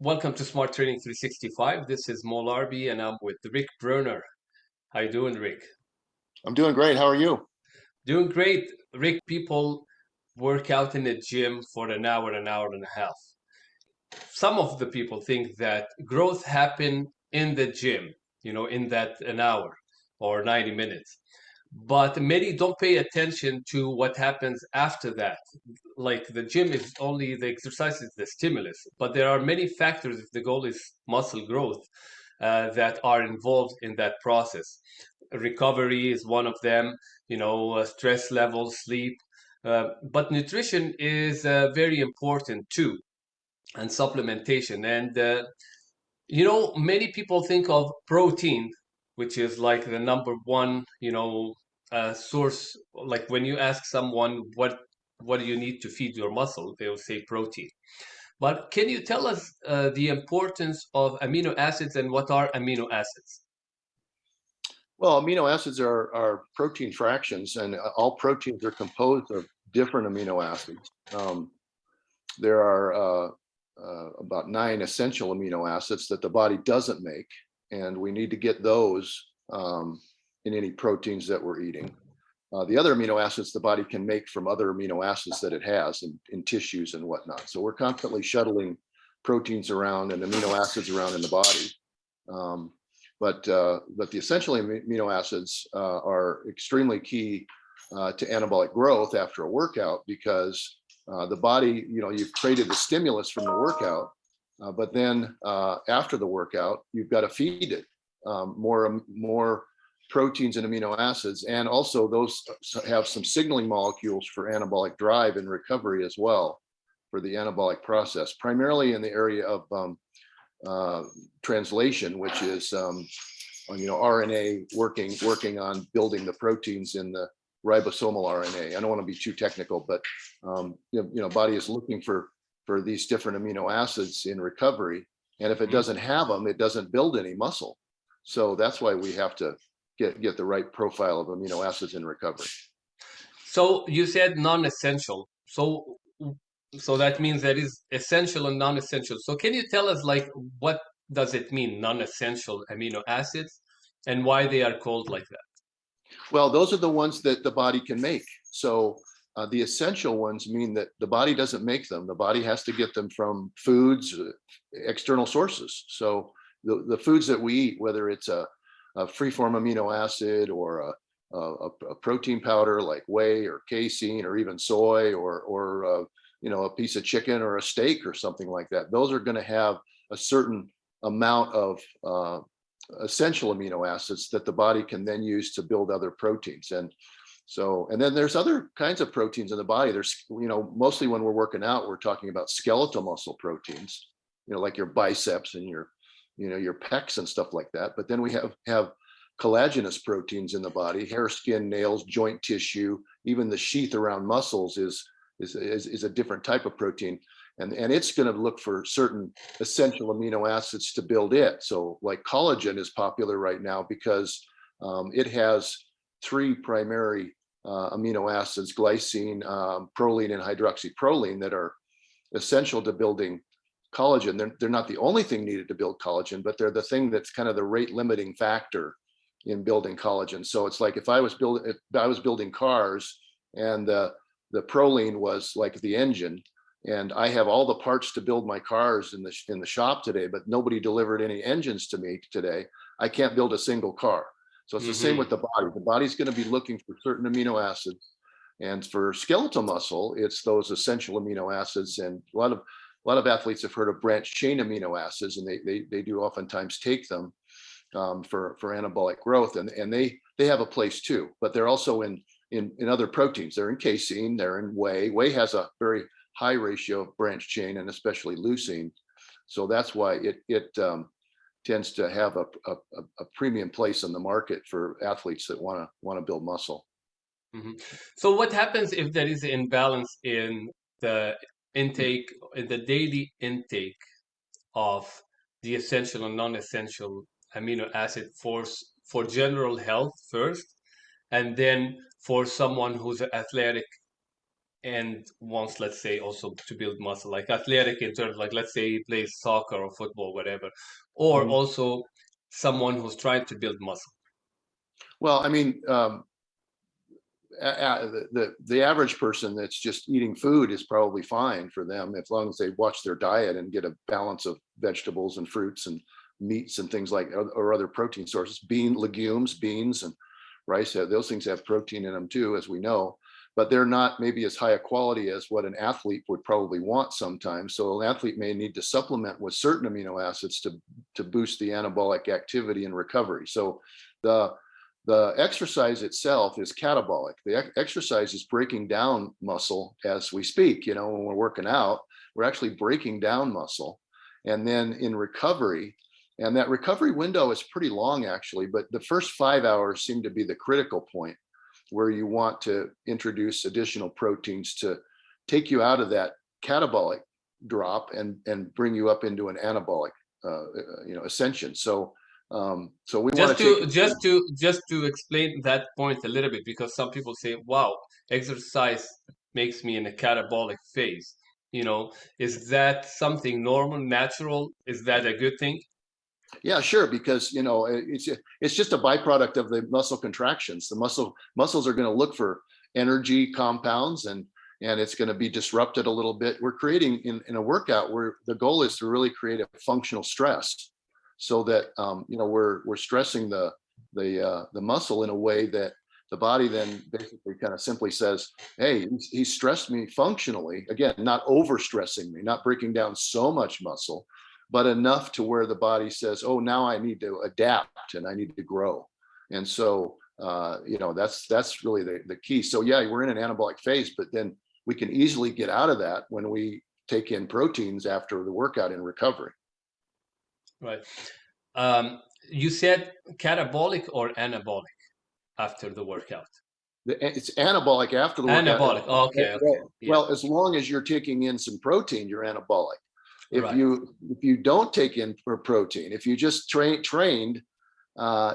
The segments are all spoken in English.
Welcome to Smart Training 365. This is Mo Larbi and I'm with Rick Brunner. How you doing, Rick? I'm doing great. How are you? Doing great. Rick, people work out in the gym for an hour and a half. Some of the people think that growth happen in the gym, in that an hour or 90 minutes. But many don't pay attention to what happens after that. Like the gym is only the exercise is the stimulus, but there are many factors if the goal is muscle growth that are involved in that process. Recovery is one of them, stress levels, sleep, but nutrition is very important too, and supplementation. And many people think of protein, which is like the number one, source. Like when you ask someone what do you need to feed your muscle, they will say protein. But can you tell us the importance of amino acids and what are amino acids? Well, amino acids are protein fractions, and all proteins are composed of different amino acids. There are about 9 essential amino acids that the body doesn't make, and we need to get those in any proteins that we're eating. The other amino acids the body can make from other amino acids that it has in tissues and whatnot. So we're constantly shuttling proteins around and amino acids around in the body. Um, but the essential amino acids are extremely key to anabolic growth after a workout because the body, you've created the stimulus from the workout, but then after the workout, you've got to feed it more proteins and amino acids, and also those have some signaling molecules for anabolic drive and recovery as well for the anabolic process, primarily in the area of translation, which is RNA working on building the proteins in the ribosomal RNA. I don't want to be too technical, but body is looking for these different amino acids in recovery, and if it doesn't have them, it doesn't build any muscle. So that's why we have to get the right profile of amino acids in recovery. So you said non-essential. So that means there is essential and non-essential. So can you tell us like what does it mean, non-essential amino acids, and why they are called like that? Well, those are the ones that the body can make. So the essential ones mean that the body doesn't make them. The body has to get them from foods, external sources. So the foods that we eat, whether it's a free-form amino acid or a protein powder like whey or casein or even soy or a piece of chicken or a steak or something like that, those are going to have a certain amount of essential amino acids that the body can then use to build other proteins. And then there's other kinds of proteins in the body. There's, mostly when we're working out, we're talking about skeletal muscle proteins, like your biceps and your pecs and stuff like that. But then we have collagenous proteins in the body: hair, skin, nails, joint tissue, even the sheath around muscles is a different type of protein. And it's going to look for certain essential amino acids to build it. So like collagen is popular right now because it has 3 primary amino acids: glycine, proline, and hydroxyproline, that are essential to building collagen. They're not the only thing needed to build collagen, but they're the thing that's kind of the rate limiting factor in building collagen. So it's like if I was building cars, and the proline was like the engine, and I have all the parts to build my cars in the shop today, but nobody delivered any engines to me today, I can't build a single car. So it's the same with the body. The body's going to be looking for certain amino acids, and for skeletal muscle, it's those essential amino acids. And a lot of athletes have heard of branched chain amino acids, and they do oftentimes take them for anabolic growth, and they have a place too. But they're also in other proteins. They're in casein, they're in whey. Whey has a very high ratio of branched chain, and especially leucine. So that's why it tends to have a premium place in the market for athletes that want to build muscle. Hmm. So what happens if there is an imbalance in the intake, in the daily intake of the essential and non-essential amino acid for general health first, and then for someone who's athletic and wants, let's say, also to build muscle, like athletic in terms, like let's say he plays soccer or football, whatever, or Mhm. also someone who's trying to build muscle? Well, I mean, the average person that's just eating food is probably fine for them as long as they watch their diet and get a balance of vegetables and fruits and meats and things like, or other protein sources, legumes, beans and rice. Those things have protein in them too, as we know, but they're not maybe as high a quality as what an athlete would probably want sometimes. So an athlete may need to supplement with certain amino acids to boost the anabolic activity and recovery. So the the exercise itself is catabolic. The exercise is breaking down muscle as we speak. You know, when we're working out, we're actually breaking down muscle. And then in recovery, and that recovery window is pretty long actually, but the first 5 hours seem to be the critical point where you want to introduce additional proteins to take you out of that catabolic drop and bring you up into an anabolic ascension. So we want Just to take to explain that point a little bit, because some people say, "Wow, exercise makes me in a catabolic phase." Is that something normal, natural? Is that a good thing? Yeah, sure, because it's just a byproduct of the muscle contractions. The muscles are going to look for energy compounds, and it's going to be disrupted a little bit. We're creating in a workout where the goal is to really create a functional stress, so that we're stressing the muscle in a way that the body then basically kind of simply says, hey, he's stressed me functionally. Again, not overstressing me, not breaking down so much muscle, but enough to where the body says, oh, now I need to adapt and I need to grow. And so, that's really the key. So yeah, we're in an anabolic phase, but then we can easily get out of that when we take in proteins after the workout in recovery. Right. Um, you said catabolic or anabolic after the workout? It's anabolic after the workout. Anabolic. Okay. Okay. Yeah. Well, as long as you're taking in some protein, you're anabolic. If Right. you don't take in protein, if you just trained,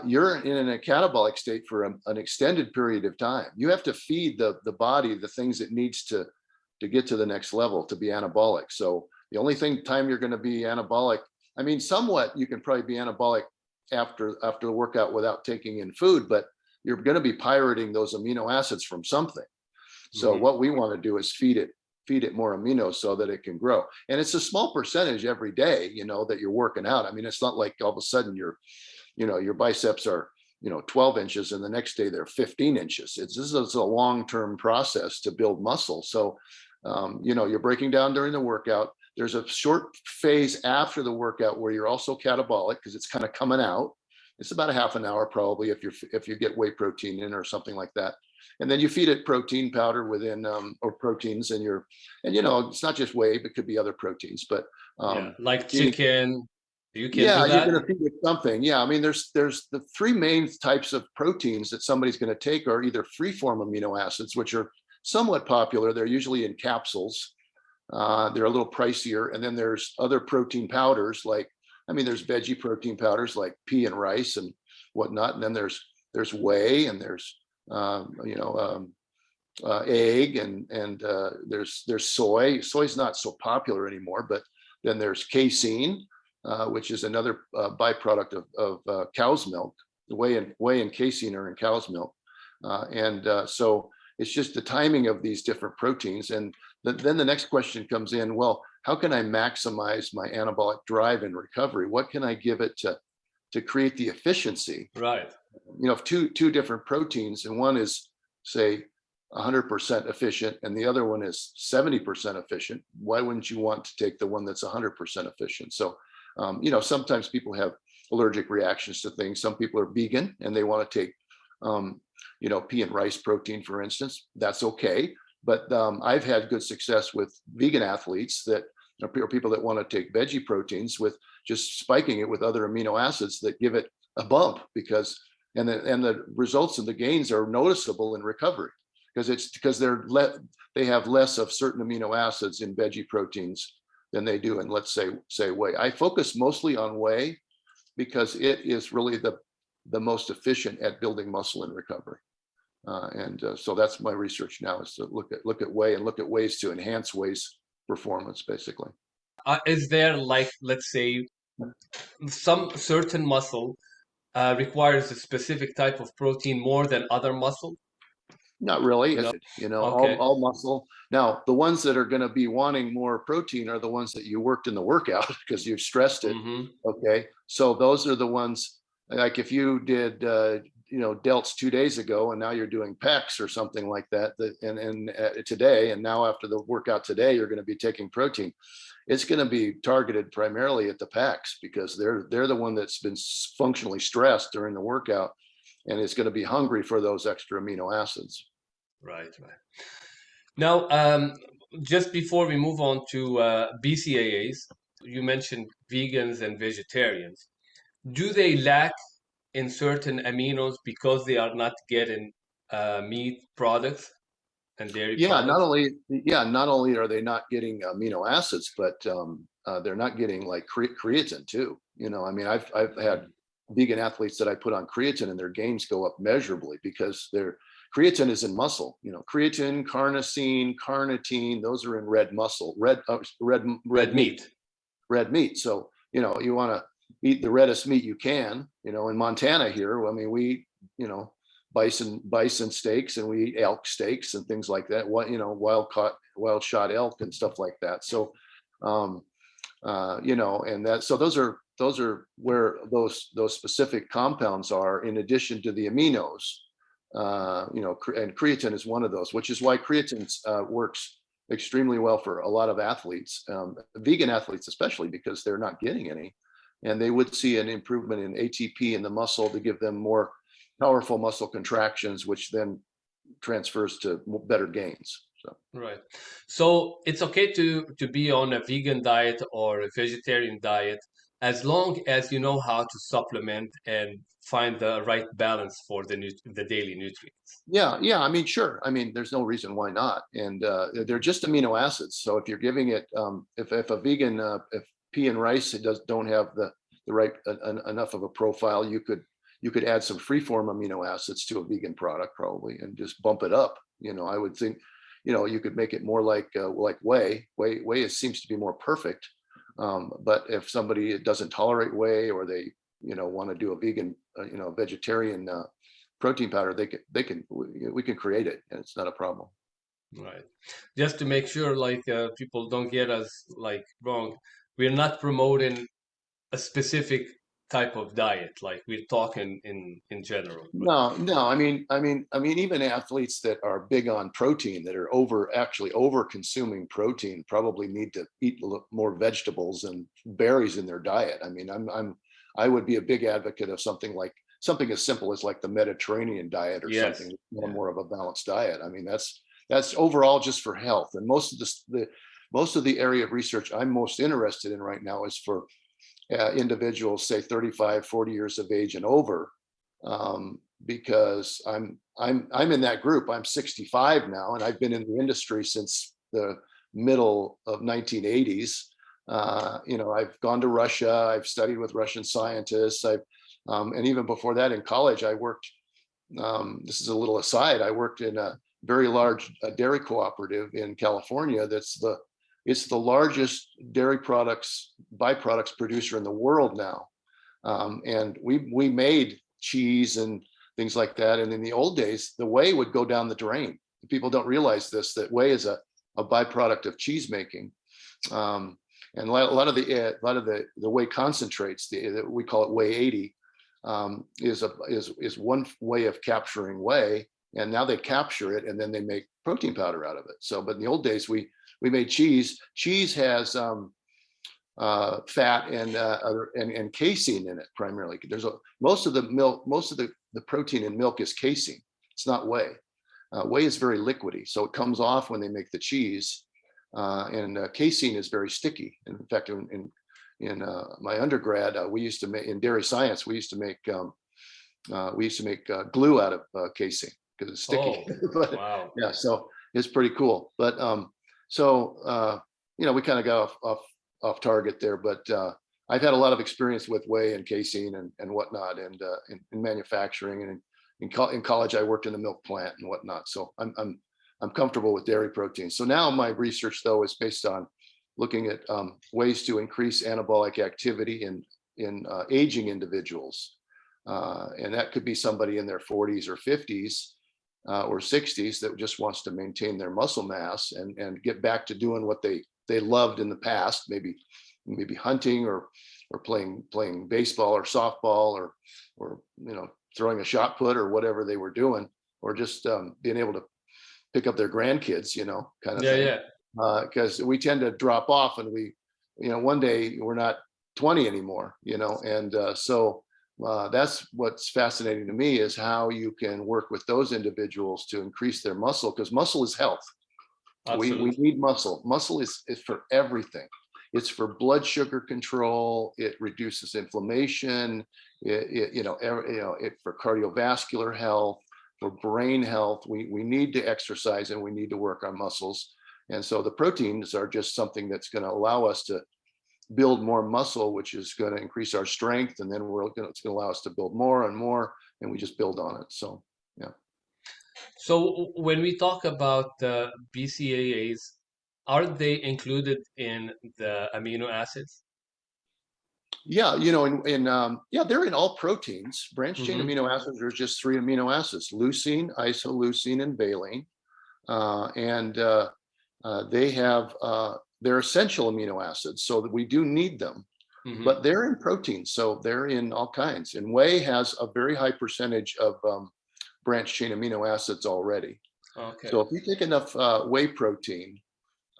you're in a catabolic state for an extended period of time. You have to feed the body the things it needs to get to the next level to be anabolic. So the only time you're going to be anabolic, I mean, somewhat you can probably be anabolic after the workout without taking in food, but you're going to be pirating those amino acids from something. So Mhm. what we want to do is feed it more amino so that it can grow. And it's a small percentage every day, that you're working out. I mean, it's not like all of a sudden your biceps are 12 inches and the next day they're 15 inches. This is a long-term process to build muscle. So you're breaking down during the workout. There's a short phase after the workout where you're also catabolic because it's kind of coming out. It's about a half an hour probably if you get whey protein in or something like that. And then you feed it protein powder within or proteins and it's not just whey, but it could be other proteins, but Yeah. Like feeding. chicken. You can do Yeah, you're that? going to feed it something. Yeah, I mean, there's the three main types of proteins that somebody's going to take are either free form amino acids, which are somewhat popular. They're usually in capsules. They're a little pricier, and then there's other protein powders there's veggie protein powders like pea and rice and whatnot, and then there's whey and there's egg and there's soy. Soy's not so popular anymore, but then there's casein, which is another byproduct of cow's milk. The whey and casein are in cow's milk, so it's just the timing of these different proteins. And then the next question comes in: well, how can I maximize my anabolic drive and recovery? What can I give it to create the efficiency? Right. If two different proteins, and one is say 100% efficient and the other one is 70% efficient, why wouldn't you want to take the one that's 100% efficient? So sometimes people have allergic reactions to things. Some people are vegan and they want to take pea and rice protein, for instance. That's okay, but I've had good success with vegan athletes that people that want to take veggie proteins with just spiking it with other amino acids that give it a bump, because the results and the gains are noticeable in recovery because they have less of certain amino acids in veggie proteins than they do in, let's say whey. I focus mostly on whey because it is really the most efficient at building muscle in recovery. So that's my research now, is to look at whey and look at ways to enhance whey's performance, basically. Is there, like, let's say, some certain muscle requires a specific type of protein more than other muscle? Not really. No. All, Okay. all muscle. Now, the ones that are going to be wanting more protein are the ones that you worked in the workout because you've stressed it. Mm-hmm. Okay. So those are the ones, like if you did, delts 2 days ago and now you're doing pecs or something like that, and today, and now after the workout today, you're going to be taking protein. It's going to be targeted primarily at the pecs because they're the one that's been functionally stressed during the workout, and it's going to be hungry for those extra amino acids. Right, right. Now, just before we move on to BCAAs, you mentioned vegans and vegetarians. Do they lack in certain aminos because they are not getting meat products and dairy products? Not only are they not getting amino acids, but they're not getting like creatine too. I mean, I've had vegan athletes that I put on creatine and their gains go up measurably because their creatine is in muscle. Creatine, carnosine, carnitine, those are in red muscle, red meat, red meat. So you want to eat the reddest meat you can. In Montana here, I mean, we bison steaks, and we eat elk steaks and things like that. Wild shot elk and stuff like that. So and that, so those are where those specific compounds are, in addition to the aminos. And creatine is one of those, which is why creatine works extremely well for a lot of athletes, vegan athletes especially, because they're not getting any, and they would see an improvement in ATP in the muscle to give them more powerful muscle contractions, which then transfers to better gains. So Right. So it's okay to be on a vegan diet or a vegetarian diet as long as you know how to supplement and find the right balance for the daily nutrients. yeah, I mean, sure. I mean, there's no reason why not. And they're just amino acids. So if you're giving it, if a vegan, if pea and rice don't have the right enough of a profile, you could add some free-form amino acids to a vegan product probably and just bump it up. I would think, you could make it more like whey. Whey seems to be more perfect. But if somebody doesn't tolerate whey, or they want to do a vegan, vegetarian protein powder, we can create it, and it's not a problem. Right. Just to make sure, like, people don't get us like wrong, we're not promoting a specific type of diet. Like, we're talking in general. But No. I mean, even athletes that are big on protein, that are actually over consuming protein, probably need to eat more vegetables and berries in their diet. I mean, I would be a big advocate of something as simple as like the Mediterranean diet, or yes, something yeah. more of a balanced diet. I mean, that's overall just for health. And most of the area of research I'm most interested in right now is for individuals, say 35, 40 years of age and over, because I'm in that group. I'm 65 now, and I've been in the industry since the middle of 1980s. I've gone to Russia. I've studied with Russian scientists. And even before that, in college, I worked. This is a little aside. I worked in a very large dairy cooperative in California. It's the largest dairy byproducts producer in the world now. And we made cheese and things like that. And in the old days, the whey would go down the drain. People don't realize this, that whey is a byproduct of cheese making. And a lot of the whey concentrates, we call it whey 80, is one way of capturing whey. And now they capture it and then they make protein powder out of it. So, but in the old days, we made cheese. Cheese has fat and casein in it primarily. Most of the milk, most of the protein in milk is casein. It's not whey. Whey is very liquidy, so it comes off when they make the cheese. And casein is very sticky. In fact, in my undergrad, we used to make, in dairy science, we used to make glue out of casein because it's sticky. Oh, But, wow. yeah, so it's pretty cool. But we kind of got off target there. But I've had a lot of experience with whey and casein and whatnot, and in manufacturing and in college, I worked in the milk plant and whatnot. So I'm comfortable with dairy proteins. So now my research though is based on looking at ways to increase anabolic activity in aging individuals. And that could be somebody in their 40s or 50s or 60s that just wants to maintain their muscle mass and get back to doing what they loved in the past, maybe hunting or playing baseball or softball or throwing a shot put or whatever they were doing, or just being able to pick up their grandkids, kind of thing. Yeah. Because we tend to drop off and we, one day we're not 20 anymore, and so that's what's fascinating to me is how you can work with those individuals to increase their muscle, because muscle is health. We need muscle. Muscle is for everything. It's for blood sugar control. It reduces inflammation. It for cardiovascular health, for brain health. We need to exercise and we need to work on muscles. And so the proteins are just something that's going to allow us to build more muscle, which is going to increase our strength, and then it's going to allow us to build more and more, and we just build on it. So yeah. So when we talk about the BCAAs, are they included in the amino acids? Yeah, they're in all proteins. Branched chain Mm-hmm. amino acids are just 3 amino acids: leucine, isoleucine, and valine. They have they're essential amino acids, so that we do need them. Mm-hmm. But they're in proteins, so they're in all kinds. And whey has a very high percentage of branched chain amino acids already. Okay. So if you take enough whey protein,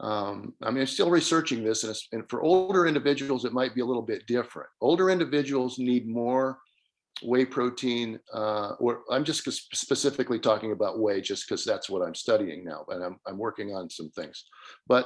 I'm still researching this, and for older individuals, it might be a little bit different. Older individuals need more whey protein, or I'm just specifically talking about whey, just because that's what I'm studying now, and I'm working on some things. But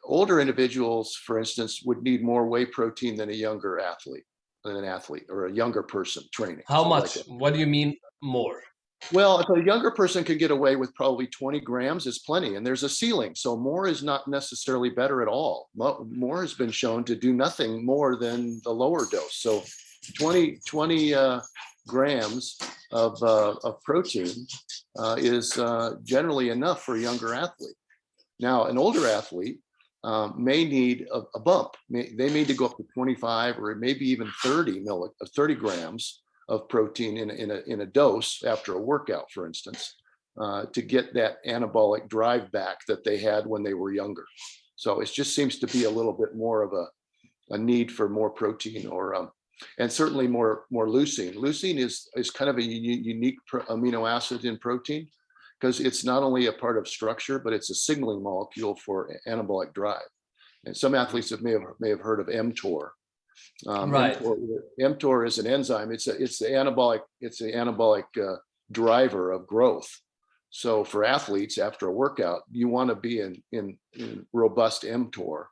older individuals, for instance, would need more whey protein than an athlete or a younger person training. How So much? What do you mean more? well, if a younger person could get away with probably 20 grams is plenty, and there's a ceiling. So more is not necessarily better at all. More has been shown to do nothing more than the lower dose. So 20 grams of protein is generally enough for a younger athlete. Now, an older athlete may need a bump. They need to go up to 25 or maybe even 30 grams of protein in a dose after a workout, for instance, to get that anabolic drive back that they had when they were younger. So it just seems to be a little bit more of a need for more protein, and certainly more leucine. Leucine is kind of a unique amino acid in protein, because it's not only a part of structure, but it's a signaling molecule for anabolic drive. And some athletes may have heard of mTOR. Right. mTOR is an enzyme. It's the anabolic driver of growth. So for athletes after a workout, you want to be in robust mTOR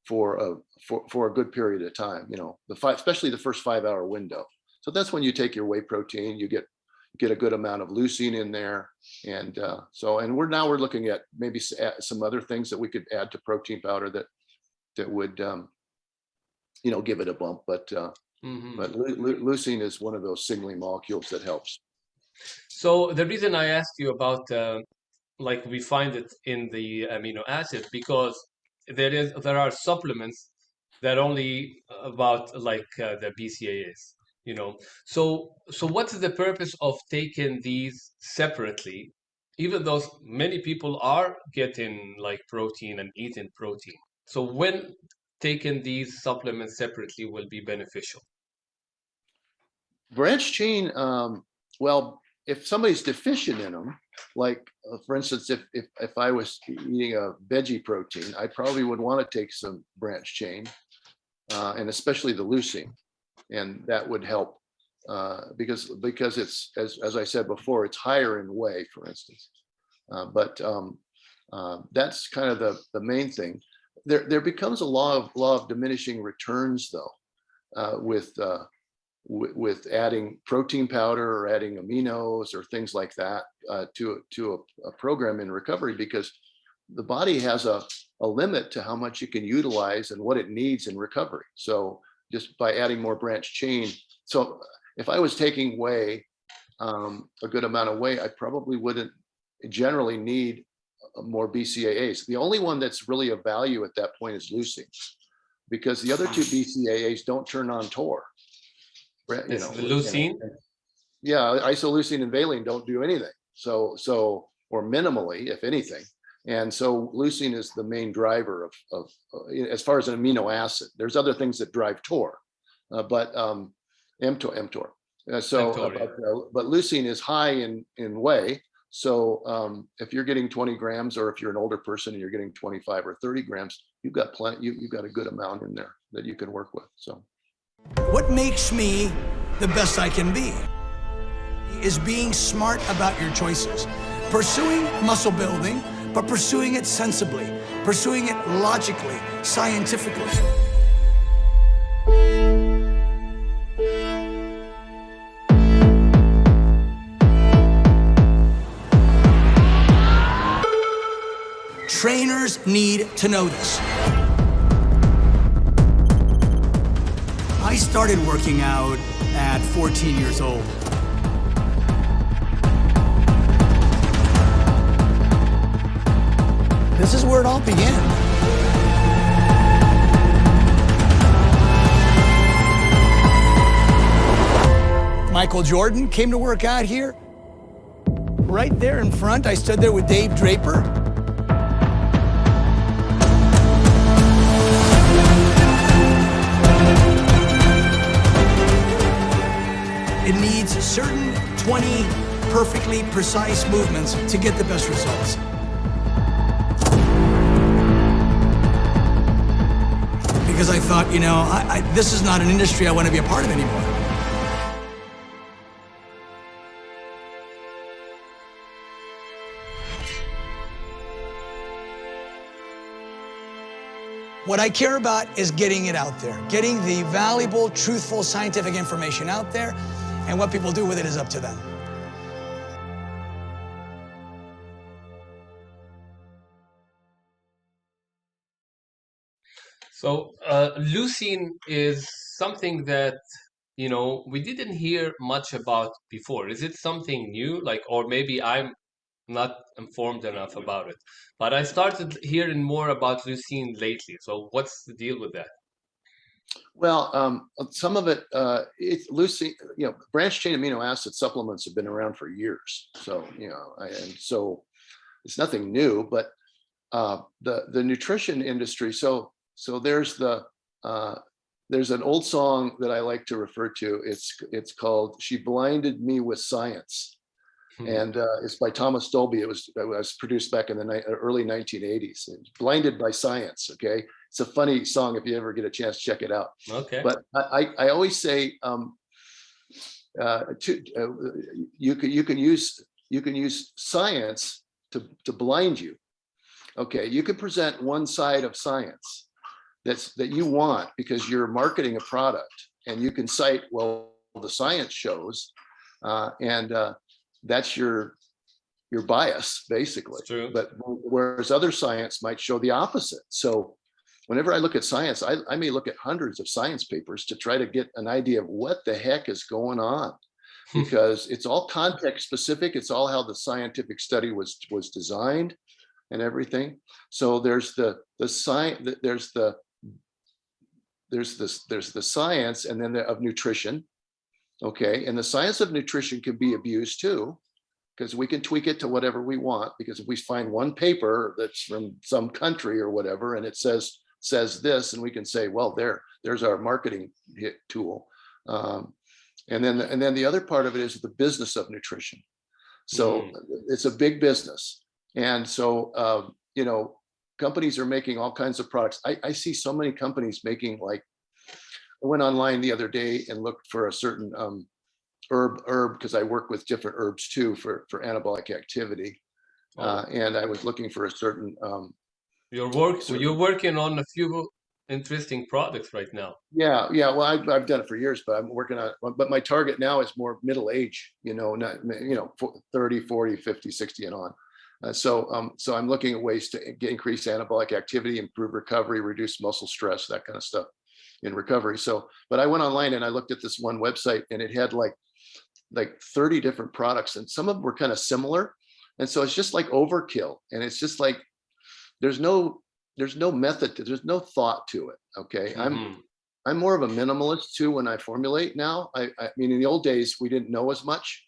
for a good period of time. Especially the first 5-hour window. So that's when you take your whey protein, you get a good amount of leucine in there, and we're looking at maybe some other things that we could add to protein powder that would give it a bump, but leucine is one of those signaling molecules that helps. So the reason I asked you about we find it in the amino acids, because there are supplements that only about the BCAAs, So what's the purpose of taking these separately, even though many people are getting protein and eating protein? So when taking these supplements separately will be beneficial? Branched chain, well, if somebody's deficient in them, for instance, if I was eating a veggie protein, I probably would want to take some branched chain, and especially the leucine, and that would help because it's as I said before, it's higher in whey, for instance. But that's kind of the main thing. There becomes a law of diminishing returns, though, with adding protein powder or adding aminos or things like that to a program in recovery, because the body has a limit to how much you can utilize and what it needs in recovery. So just by adding more branched chain, so if I was taking whey, a good amount of whey, I probably wouldn't generally need more BCAAs. The only one that's really of value at that point is leucine, because the other two BCAAs don't turn on TOR. It's the leucine. Yeah, isoleucine and valine don't do anything. So or minimally, if anything. And so leucine is the main driver of as far as an amino acid. There's other things that drive TOR, but mTOR. But leucine is high in whey. So if you're getting 20 grams, or if you're an older person and you're getting 25 or 30 grams, you've got plenty. You've got a good amount in there that you can work with. So, what makes me the best I can be is being smart about your choices, pursuing muscle building, but pursuing it sensibly, pursuing it logically, scientifically. Trainers need to know this. I started working out at 14 years old. This is where it all began. Michael Jordan came to work out here. Right there in front, I stood there with Dave Draper. It needs certain 20 perfectly precise movements to get the best results. Because I thought, you know, this is not an industry I want to be a part of anymore. What I care about is getting it out there, getting the valuable, truthful, scientific information out there, and what people do with it is up to them. So leucine is something that, you know, we didn't hear much about before. Is it something new? Like, or maybe I'm not informed enough about it. But I started hearing more about leucine lately. So what's the deal with that? well, some of it, it's leucine. You know, branched chain amino acid supplements have been around for years. So and so it's nothing new. But the nutrition industry. So there's there's an old song that I like to refer to. It's called "She Blinded Me with Science," and it's by Thomas Dolby. It was produced back in the early 1980s. Blinded by Science. Okay, it's a funny song. If you ever get a chance, check it out. Okay. But I always say you can use science to blind you. Okay, you can present one side of science that you want because you're marketing a product, and you can cite, well, the science shows, and that's your bias, basically. True. But whereas other science might show the opposite. So whenever I look at science, I may look at hundreds of science papers to try to get an idea of what the heck is going on, because it's all context specific. It's all how the scientific study was designed and everything. So there's the science, there's the science, and then of nutrition. Okay, and the science of nutrition can be abused too, because we can tweak it to whatever we want. Because if we find one paper that's from some country or whatever, and it says this, and we can say, well, there's our marketing hit tool. And then the other part of it is the business of nutrition. So it's a big business, and so companies are making all kinds of products. I see so many companies making, like, I went online the other day and looked for a certain herb, because I work with different herbs too for anabolic activity. And I was looking for a certain You're working on a few interesting products right now. Yeah. Well, I've done it for years, but I'm working on it. But my target now is more middle age, not 30, 40, 50, 60 and on. So I'm looking at ways to increase anabolic activity, improve recovery, reduce muscle stress, that kind of stuff. in recovery. So, but I went online and I looked at this one website, and it had like 30 different products, and some of them were kind of similar. And so it's just like overkill. And it's just like, there's no method there's no thought to it. Okay. I'm more of a minimalist too when I formulate now. I mean, in the old days, we didn't know as much.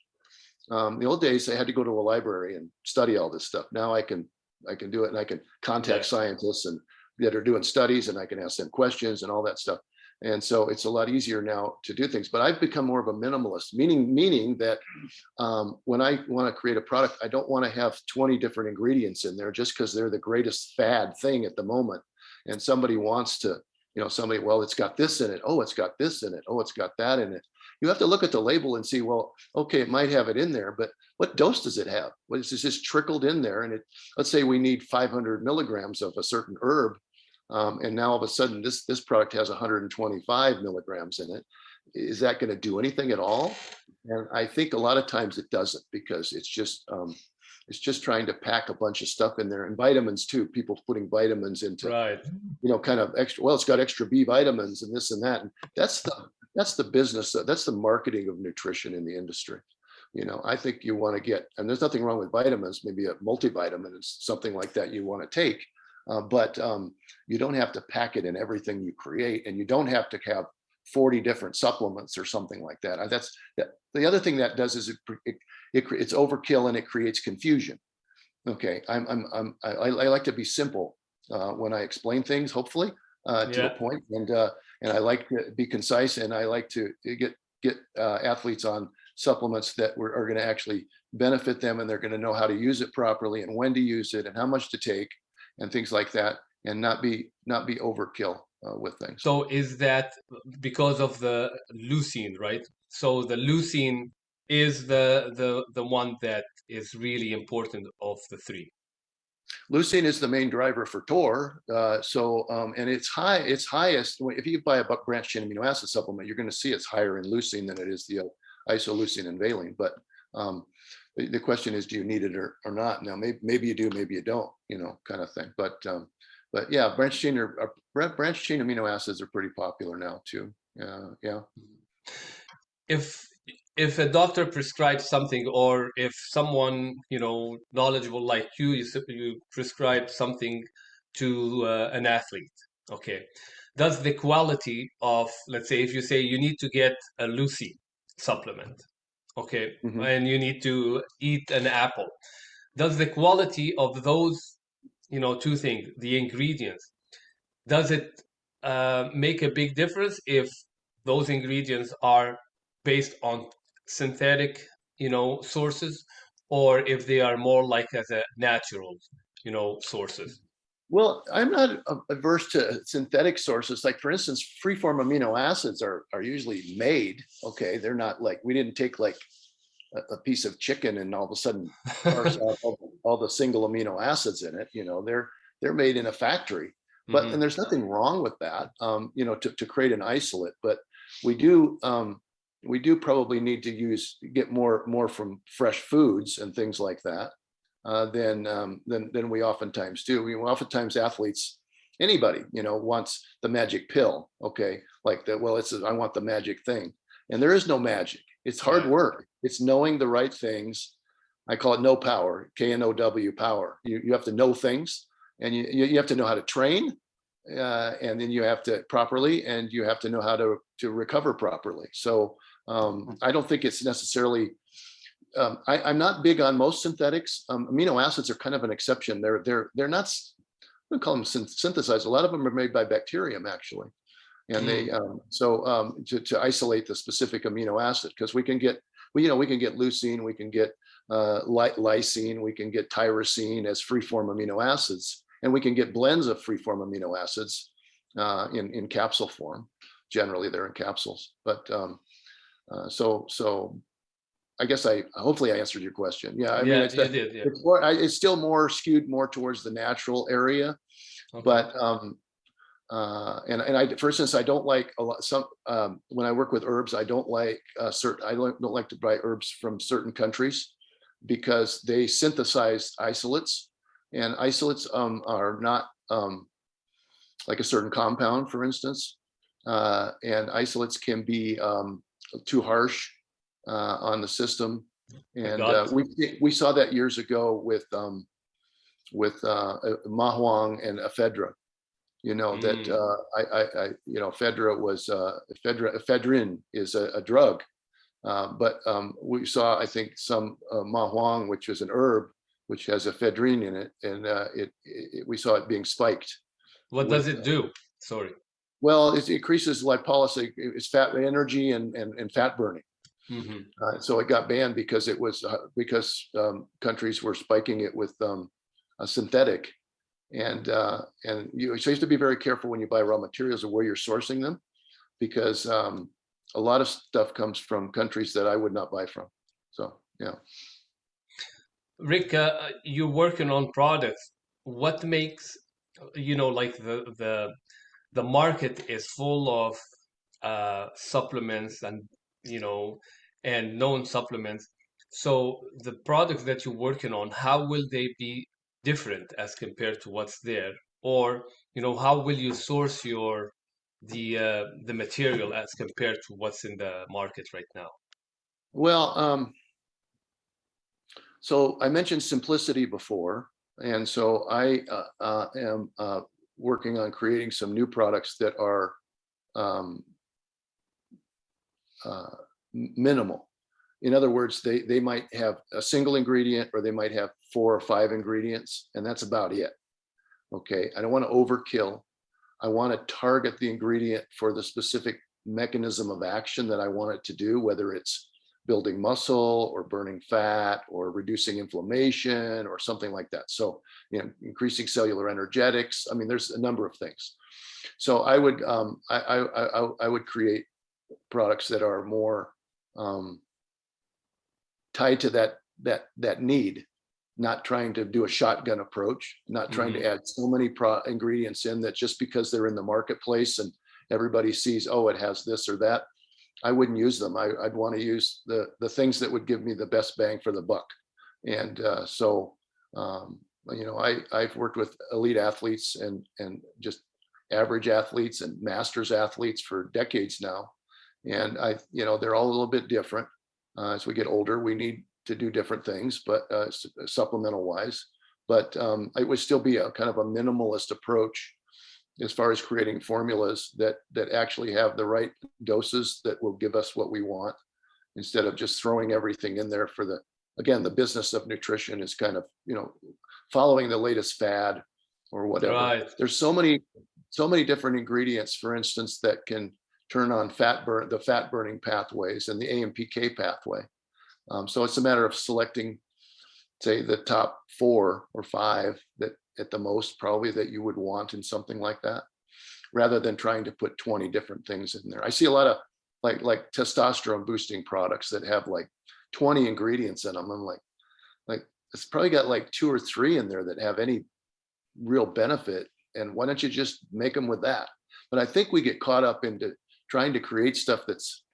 The old days, I had to go to a library and study all this stuff. Now I can do it, and I can contact scientists and that are doing studies, and I can ask them questions and all that stuff. And so it's a lot easier now to do things. But I've become more of a minimalist, meaning that when I want to create a product, I don't want to have 20 different ingredients in there just because they're the greatest fad thing at the moment. And somebody wants to, well, it's got this in it. Oh, it's got this in it. Oh, it's got that in it. You have to look at the label and see, well, okay, it might have it in there, but what dose does it have? What is this just trickled in there? And let's say we need 500 milligrams of a certain herb. And now all of a sudden this product has 125 milligrams in it. Is that going to do anything at all? And I think a lot of times it doesn't, because it's just trying to pack a bunch of stuff in there. And vitamins too, people putting vitamins into, kind of extra, well, it's got extra B vitamins and this and that. And that's the business, that's the marketing of nutrition in the industry. I think you want to get, and there's nothing wrong with vitamins, maybe a multivitamin is something like that you want to take. But you don't have to pack it in everything you create, and you don't have to have 40 different supplements or something like that. The other thing that does is it's overkill, and it creates confusion. Okay, I like to be simple when I explain things, hopefully to a point, and I like to be concise, and I like to get athletes on supplements that are going to actually benefit them, and they're going to know how to use it properly, and when to use it, and how much to take, and things like that, and not be overkill with things. So is that because of the leucine, right? So the leucine is the one that is really important of the three. Leucine is the main driver for TOR. And it's highest if you buy a branched chain amino acid supplement, you're going to see it's higher in leucine than it is the isoleucine and valine. But the question is, do you need it or not? Now, maybe you do, maybe you don't, kind of thing. But yeah, branched chain amino acids are pretty popular now too. Yeah. If a doctor prescribes something, or if someone knowledgeable like you prescribe something to an athlete, okay, does the quality of, let's say, if you say you need to get a leucine supplement, okay, and you need to eat an apple, does the quality of those two things, the ingredients, does it make a big difference if those ingredients are based on synthetic sources, or if they are more like as a natural sources? Well, I'm not averse to synthetic sources. Like, for instance, free-form amino acids are usually made. Okay, they're not like, we didn't take like a piece of chicken and all of a sudden parse out all the single amino acids in it. They're made in a factory. But and there's nothing wrong with that. To create an isolate. But we do probably need to get more from fresh foods and things like that than we oftentimes do. Oftentimes athletes, anybody, wants the magic pill. Okay, like that. Well, I want the magic thing, and there is no magic. It's hard work. It's knowing the right things. I call it know power, KNOW power. You have to know things, and you have to know how to train, and then you have to properly, and you have to know how to recover properly. So I don't think it's necessarily. I'm not big on most synthetics. Amino acids are kind of an exception. They're not. I don't call them synthesized. A lot of them are made by bacterium, actually, and they to isolate the specific amino acid, because we can get leucine, we can get lysine, we can get tyrosine as free-form amino acids, and we can get blends of free-form amino acids in capsule form. Generally, they're in capsules. But so I guess hopefully I answered your question. Yeah, I mean, you did. Yeah. It's still more skewed more towards the natural area, but and I, for instance, I don't like a lot. When I work with herbs, I don't like I don't like to buy herbs from certain countries because they synthesize isolates, and isolates are not like a certain compound, for instance. and isolates can be too harsh on the system. And we saw that years ago with mahuang and ephedra. You know that ephedra was ephedrine is a drug, but we saw, I think, some mahuang, which is an herb which has ephedrine in it, and we saw it being spiked. What does it do? Sorry. Well, it increases lipolysis, it's fat energy and fat burning. So it got banned because it was countries were spiking it with a synthetic, and so you have to be very careful when you buy raw materials of where you're sourcing them, because a lot of stuff comes from countries that I would not buy from. So yeah. Rick, you're working on products. What makes, like the market is full of supplements and and known supplements. So the products that you're working on, how will they be different as compared to what's there? Or how will you source the material as compared to what's in the market right now? Well, so I mentioned simplicity before, and so I am working on creating some new products that are minimal. In other words, they might have a single ingredient, or they might have 4 or 5 ingredients, and that's about it. Okay, I don't want to overkill. I want to target the ingredient for the specific mechanism of action that I want it to do, whether it's building muscle or burning fat or reducing inflammation or something like that. So, increasing cellular energetics. I mean, there's a number of things. So I would I would create products that are more tied to that need, not trying to do a shotgun approach, not trying to add so many ingredients in that just because they're in the marketplace and everybody sees, oh, it has this or that, I wouldn't use them. I'd want to use the things that would give me the best bang for the buck. And I've worked with elite athletes and just average athletes and masters athletes for decades now. And they're all a little bit different. As we get older, we need to do different things, but supplemental wise, but it would still be a kind of a minimalist approach as far as creating formulas that actually have the right doses that will give us what we want, instead of just throwing everything in there for the business of nutrition is kind of, following the latest fad or whatever. Right. There's so many different ingredients, for instance, that can turn on the fat burning pathways and the AMPK pathway. So it's a matter of selecting, say, the top 4 or 5 that at the most probably that you would want in something like that, rather than trying to put 20 different things in there. I see a lot of like testosterone boosting products that have like 20 ingredients in them. I'm like it's probably got like 2 or 3 in there that have any real benefit. And why don't you just make them with that? But I think we get caught up into trying to create stuff that's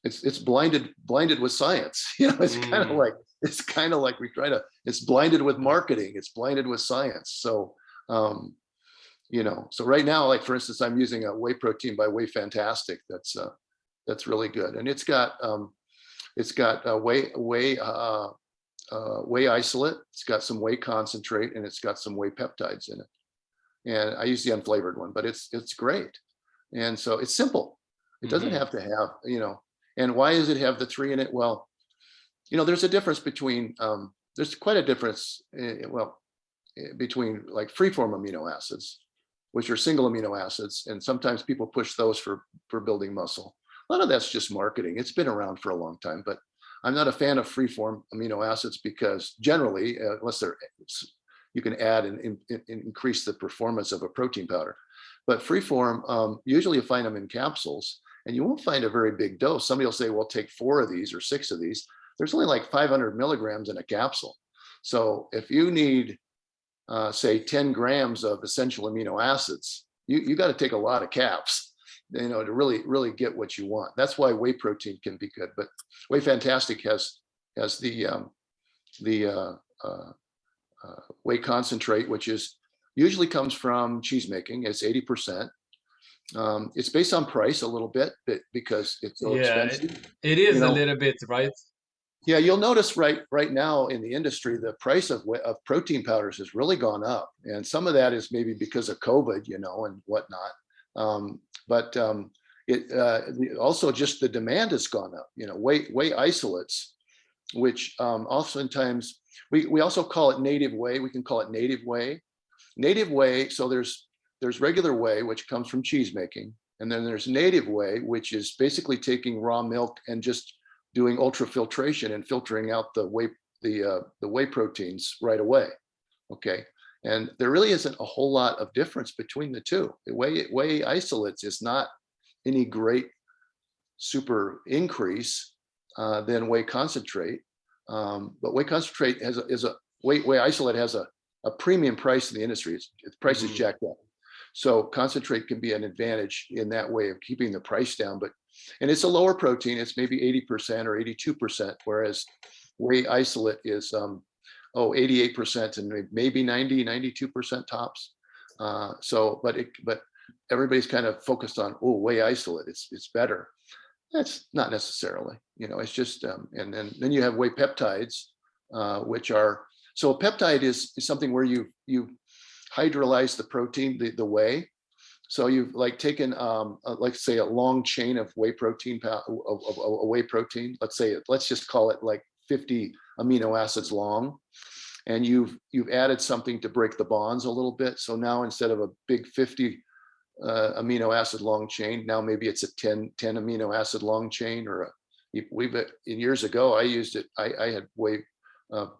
it's blinded with science. It's kind of like we try to, it's blinded with marketing, it's blinded with science. So so right now, like for instance, I'm using a whey protein by Whey Fantastic that's really good, and it's got whey isolate, it's got some whey concentrate, and it's got some whey peptides in it. And I use the unflavored one, but it's great. And so it's simple. It doesn't have to have, and why does it have the 3 in it? Well, there's a difference between, there's quite a difference, between like free-form amino acids, which are single amino acids. And sometimes people push those for building muscle. A lot of that's just marketing. It's been around for a long time, but I'm not a fan of free-form amino acids because generally, unless you can add and increase the performance of a protein powder. But free-form, usually you find them in capsules, and you won't find a very big dose. Somebody will say, well, take 4 of these or 6 of these. There's only like 500 milligrams in a capsule. So if you need, say, 10 grams of essential amino acids, you got to take a lot of caps, to really get what you want. That's why whey protein can be good. But Whey Fantastic has the whey concentrate, which is usually comes from cheese making. It's 80%. It's based on price a little bit because it's so Yeah, expensive. it You is a know, little bit, right? yeah, you'll notice right now in the industry, the price of protein powders has really gone up, and some of that is maybe because of COVID, and whatnot. But it also just the demand has gone up. Whey isolates, which oftentimes we also call it native whey. We can call it native whey. Native whey. So there's regular whey, which comes from cheese making, and then there's native whey, which is basically taking raw milk and just doing ultrafiltration and filtering out the whey proteins right away. Okay, and there really isn't a whole lot of difference between the two. The whey isolates is not any great super increase than whey concentrate, but whey concentrate whey isolate has a premium price in the industry. Its price is jacked up. So concentrate can be an advantage in that way of keeping the price down, and it's a lower protein. It's maybe 80% or 82%, whereas whey isolate is 88% and maybe 92% tops. But everybody's kind of focused on whey isolate. It's better. That's not necessarily. It's just and then you have whey peptides, which are so a peptide is something where you hydrolyze the protein, the whey. So you've like taken, like say a long chain of whey protein, a whey protein. Let's just call it like 50 amino acids long, and you've added something to break the bonds a little bit. So now instead of a big 50 amino acid long chain, now maybe it's a 10 amino acid long chain, or years ago I used it. I had whey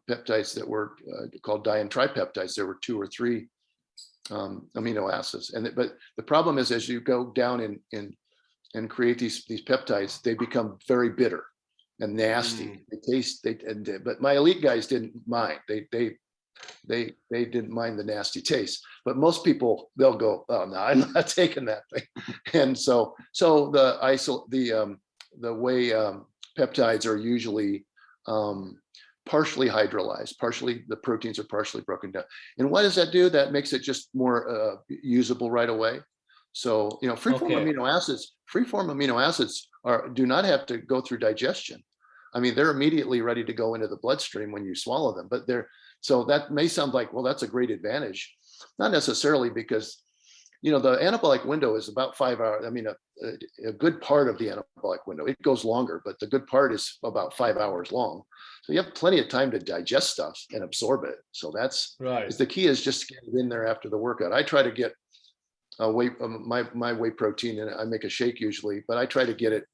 peptides that were called di and tripeptides. There were 2 or 3 amino acids, but the problem is as you go down and create these peptides, they become very bitter and nasty. But my elite guys didn't mind. They didn't mind the nasty taste, but most people, they'll go, oh no, I'm not taking that thing. And so the whey peptides are usually partially hydrolyzed, the proteins are partially broken down. And what does that do? That makes it just more usable right away. So, free-form amino acids do not have to go through digestion. I mean, they're immediately ready to go into the bloodstream when you swallow them, so that may sound like, well, that's a great advantage. Not necessarily, because, the anabolic window is about 5 hours. I mean, a good part of the anabolic window, it goes longer, but the good part is about 5 hours long. So you have plenty of time to digest stuff and absorb it. So that's right. The key is just to get it in there after the workout. I try to get my whey protein, and I make a shake usually, but I try to get it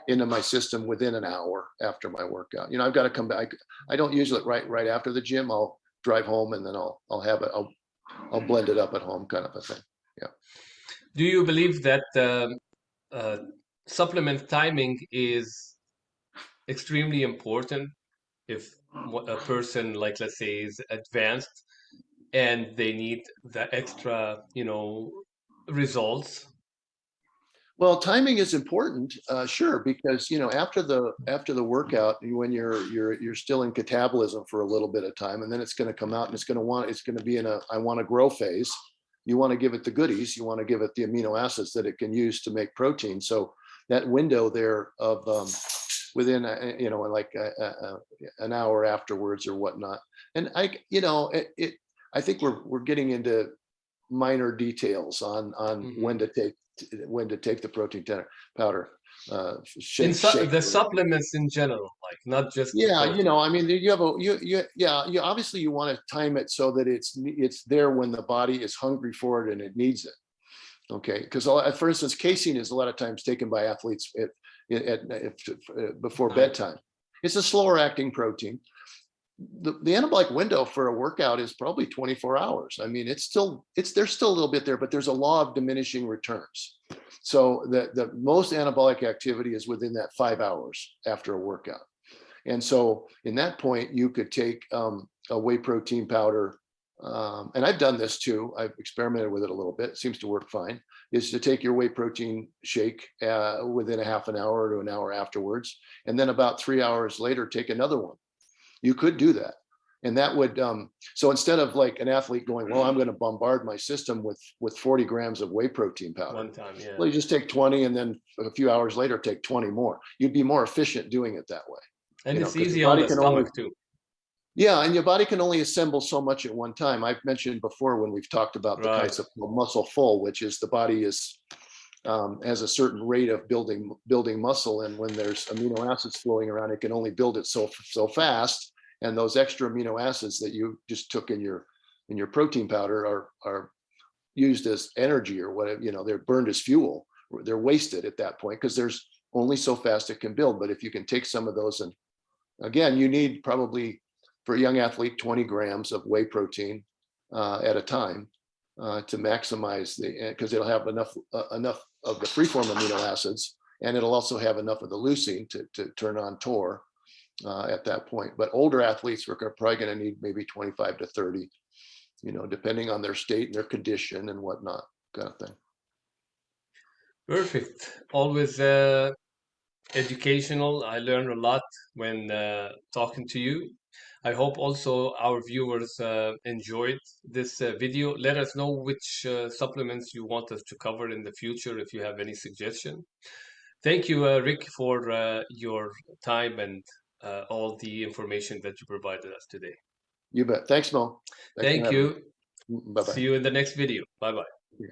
into my system within an hour after my workout. I've got to come back. I don't use it right after the gym. I'll drive home and then I'll have it. I'll blend it up at home, kind of a thing. Yeah. Do you believe that supplement timing is extremely important if a person, like let's say, is advanced and they need the extra, results? Well, timing is important, sure, because after the workout, when you're still in catabolism for a little bit of time, and then it's going to come out and it's going to be in a I want to grow phase. You want to give it the goodies. You want to give it the amino acids that it can use to make protein. So that window there of within like an hour afterwards or whatnot, and I think we're getting into minor details on when to take the protein powder. The supplements in general, like not just I mean, you obviously you want to time it so that it's there when the body is hungry for it and it needs it. Okay, because for instance, casein is a lot of times taken by athletes before bedtime. It's a slower acting protein. The anabolic window for a workout is probably 24 hours. I mean, there's still a little bit there, but there's a law of diminishing returns. So the most anabolic activity is within that 5 hours after a workout. And so in that point, you could take a whey protein powder, and I've done this too. I've experimented with it a little bit. It seems to work fine, is to take your whey protein shake within a half an hour to an hour afterwards. And then about 3 hours later, take another one. You could do that. And that would, so instead of like an athlete going, well, I'm going to bombard my system with 40 grams of whey protein powder. One time, yeah. Well, you just take 20 and then a few hours later, take 20 more. You'd be more efficient doing it that way. And You it's know, 'cause easy your on body the can stomach only- too. Yeah, and your body can only assemble so much at one time. I've mentioned before when we've talked about the Right. concept of muscle full, which is the body is has a certain rate of building muscle, and when there's amino acids flowing around, it can only build it so fast. And those extra amino acids that you just took in your protein powder are used as energy or whatever. You know, they're burned as fuel. They're wasted at that point because there's only so fast it can build. But if you can take some of those, and again, you need probably for a young athlete 20 grams of whey protein at a time to maximize because it'll have enough of the freeform amino acids, and it'll also have enough of the leucine to turn on TOR at that point. But older athletes are probably going to need maybe 25 to 30, you know, depending on their state and their condition and whatnot, kind of thing. Perfect. Always educational. I learned a lot when talking to you. I hope also our viewers enjoyed this video. Let us know which supplements you want us to cover in the future if you have any suggestion. Thank you, Rick, for your time and all the information that you provided us today. You bet. Thanks, Mo. Thank you. Bye-bye. See you in the next video. Bye-bye.